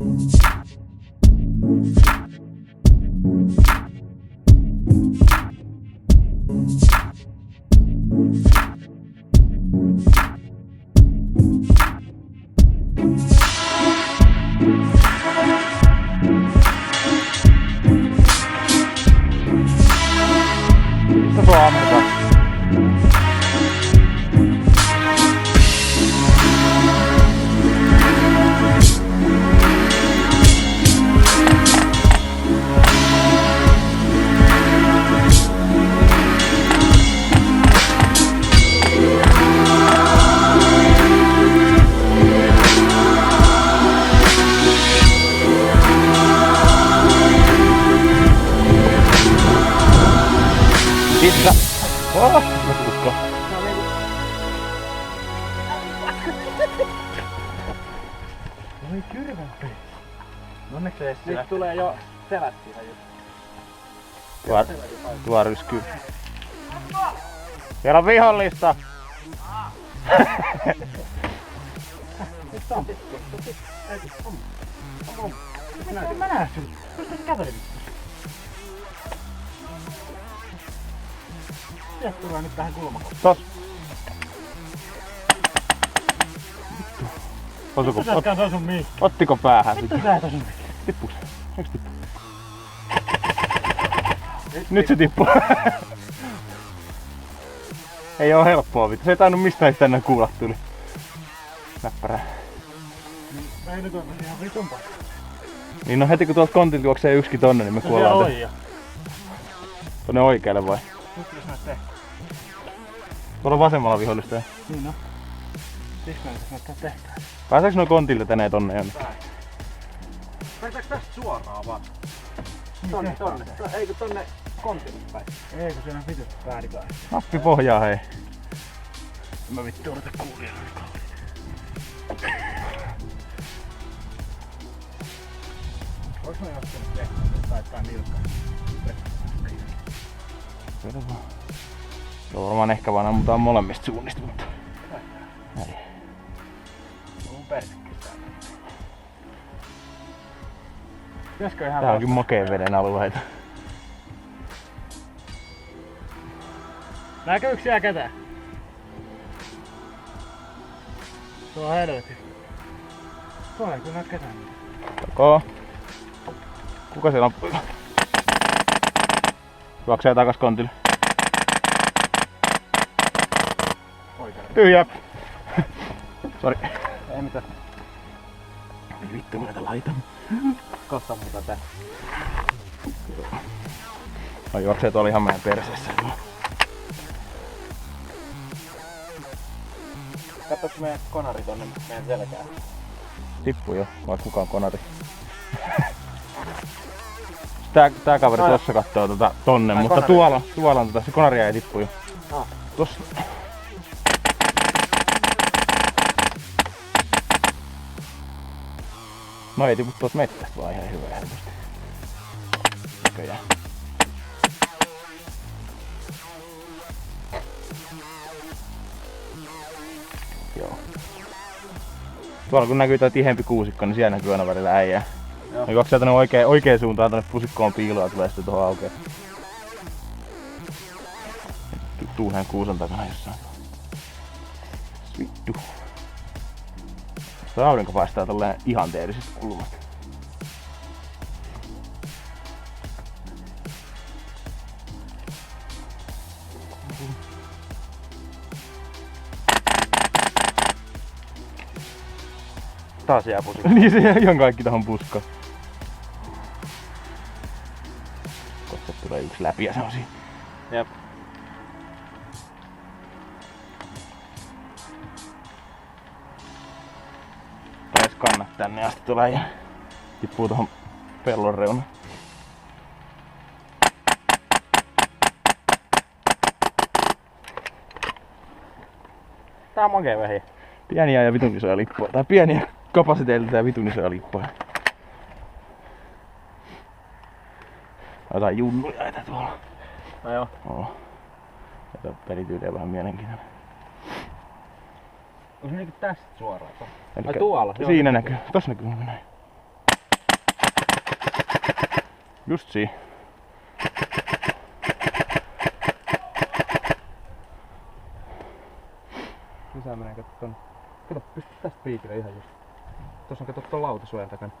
Mistä sua ammutaan? Pizza! Oh, usko. Oi kyrvämpi. Onneksi ei nyt tulee jo selät siihen just. Tuo ryskyy. Siellä on vihollista! Nyt on. Mä näen sut. Pystyt kävelemään. Sieltä tulee nyt tähän kulmakoon. Tos! Vittu. Osuko? Ottiko päähän? Vittu sä et osu mihin. Tippuks? Eiks tippu? Nyt se tippuu. Ei oo helppoa vittu. Se ei tainnut mistään tänne kuulla tuli. Näppärää. Mä ei nyt ole ihan vitun paikka. Niin no heti kun tuolta kontilta juoksee yksikin tonne, niin me kuollaan tänne. Tonne oikealle vai? Nyt jos näet tehty. Tuolla on vasemmalla vihollista jo. Niin no. Siksi mä näyttää tehtää. Pääseekö nuo kontilta tänne tonne jonnekin? Pääseekö tästä suoraan vaan? Tonne. Eikö tonne kontille päin? Ei kun siellä on vitut väärinpäin. Nappi pohjaa hei. Mä vittu odota kuulijana. Olis mä jostain tehty tai nilkka? Kyllä vaan. Joo varmaan ehkä vaan ammutaan molemmista suunnista, mutta... Näin. On persikki täällä. Pitäisikö ihan Tää onkin makeen veden alueita. Näkyykö siellä ketään? Tuo on helvetin. Tuolla ei kyllä näy ketään. Joko? Kuka siellä on? Juoksee takas kontille. Tyhjä! Sori. Ei mitään. Ei vittu mä näitä laitan. Kohta muuta tää. No juoksee tuolla ihan meidän perseessä. Katsoks meidän konari tonne meidän selkään? Tippuu jo, vai kukaan konari. Tää kaveri tossa kattoo tonne, mutta konari. Tuolla on se konaria ei tippu jo. Ah. Tossa. No ei tipu tuolta mettästä vaan ihan hyvä helposti. Näköjään. Joo. Tuolla kun näkyy tää tiheempi kuusikko, niin siellä näkyy aina välillä äijää. Ja juoksee tänne oikeeen suuntaan tänne pusikkoon piiloa ja tulee sitten tuohon aukeen. Tuuhen kuusen takana jossain. Vittu. Tuo aurinko paistaa tolleen ihanteellisesta kulmasta. Taas jää pusikko. Niin se jää ihan kaikki tohon puskaan. Kohta tulee yksi läpi ja se on siinä. Jep. Taisi kannat tänne asti tulee ja tippuu tohon pellon reunaan. Tää on makee vähiä. Pieniä ja vitun isoja lippuja. Tai pieniä kapasiteilta ja vitun isoja lippuja. Jotain junnuja näitä tuolla. No joo. Oo. Tätä pelityyliä vähän mielenkiintoinen. Onko se niinku tästä suoraan? Elikkä Ai tuolla? Siinä näkyy. Tossa näkyy näin. Just siinä. Lisää menee katso tonne. Kato, pysty tästä piikille ihan just. Tossa on kato tuon lautasuojan takana.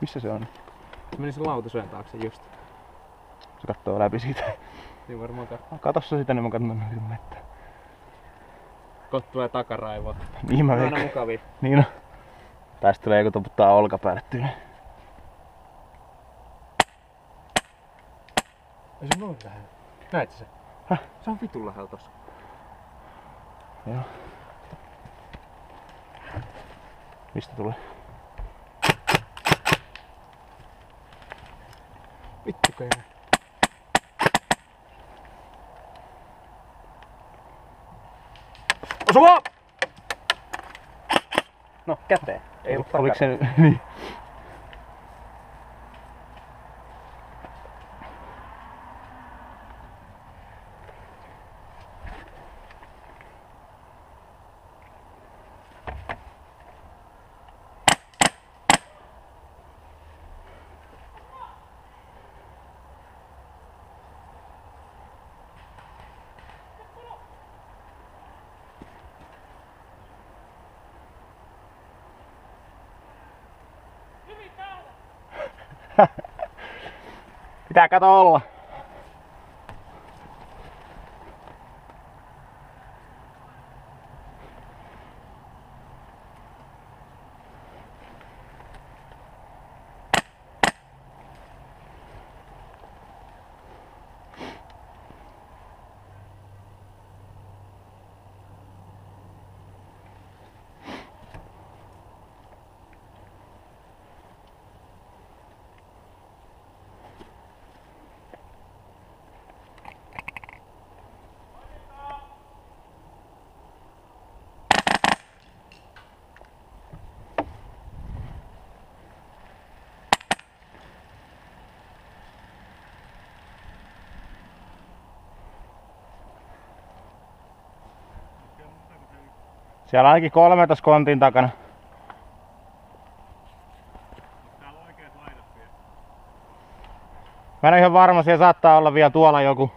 Missä se on? Se meni sen lautasuojan taakse just. Se kattoo läpi siitä. Niin varmaan katsoo. Katossa sitä, niin mä katson tonne mettä. Kohta tulee takaraivoa. Niin mä Aina veikkaan. mukavia. Niin on. Tästä tulee joku toputtaa olkapäälle tyyli. Ei se noin lähellä. Näit se? Häh? Se on vitun lähellä tossa. Joo. Mistä tulee? Vittu keikä. Osuma! No, käteen. Ei ollut Oliko takana. se niin? Pitää kato olla. Siellä on ainakin 3 tos kontin takana. Täällä on oikeet laidat vielä. Mä en ole ihan varma, siellä saattaa olla vielä tuolla joku.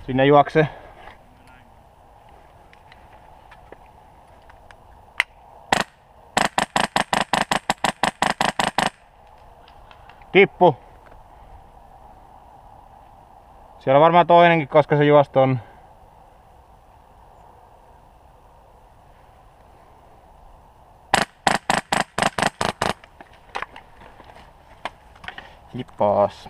Sinne juokse. Tippu. Siellä on varmaan toinenkin, koska se juosto on. Hippaas.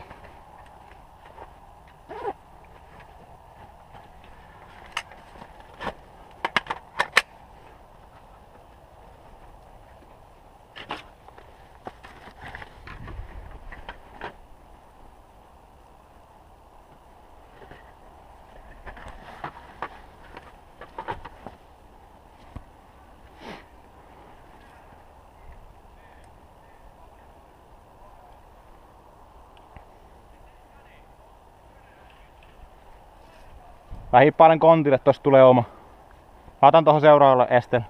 Mä hippailen kontille, tosta tulee oma. Mä otan tohon seuraavalle estelle.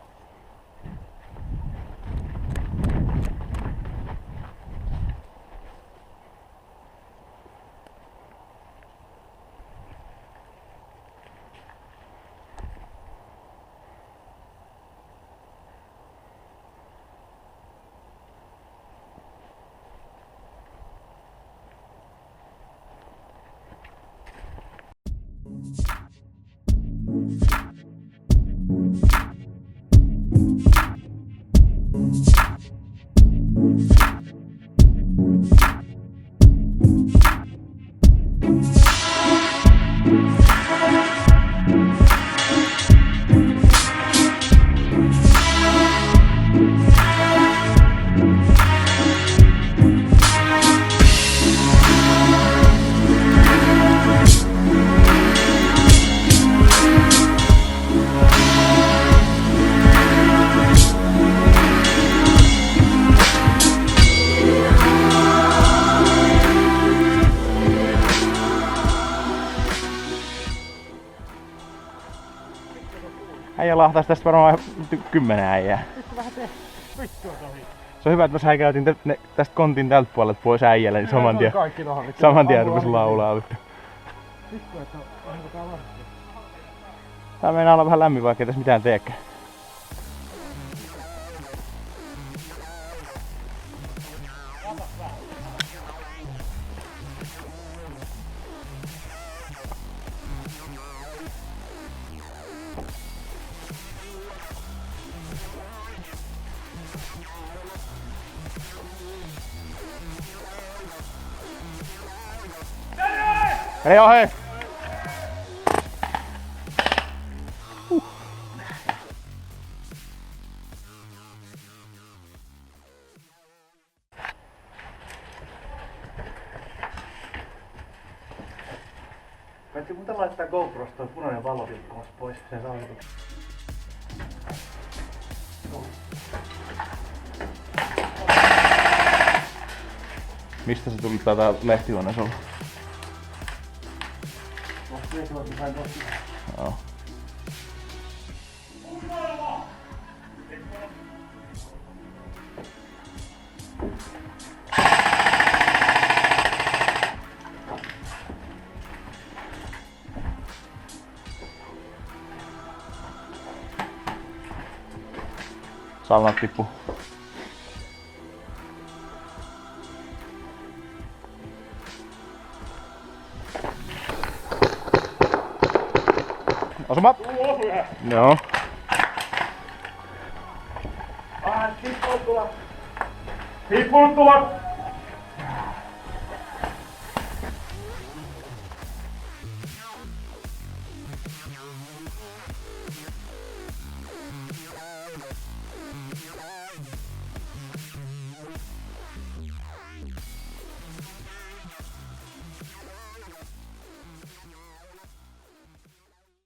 Äijä lahtaisi tästä varmaan 10 äijää. Vittu vähän vittua tohi. Se on hyvä, että mä säikäytin tästä kontin tältä puolelta pois äijälle, niin saman tien rupes laulaa. Vittu, että onko tää varsin? Tää meinaa olla vähän lämmin, vaikka ei tässä mitään teekään. Hei ohi! Paitsi muuta laittaa GoProsta toi punainen valovilkkumas pois sen saunatuksen. Mistä se tuli tätä lehtihuone sulla? Joo. Salnat tippu. Osuma! Joo. Tippuun tulla!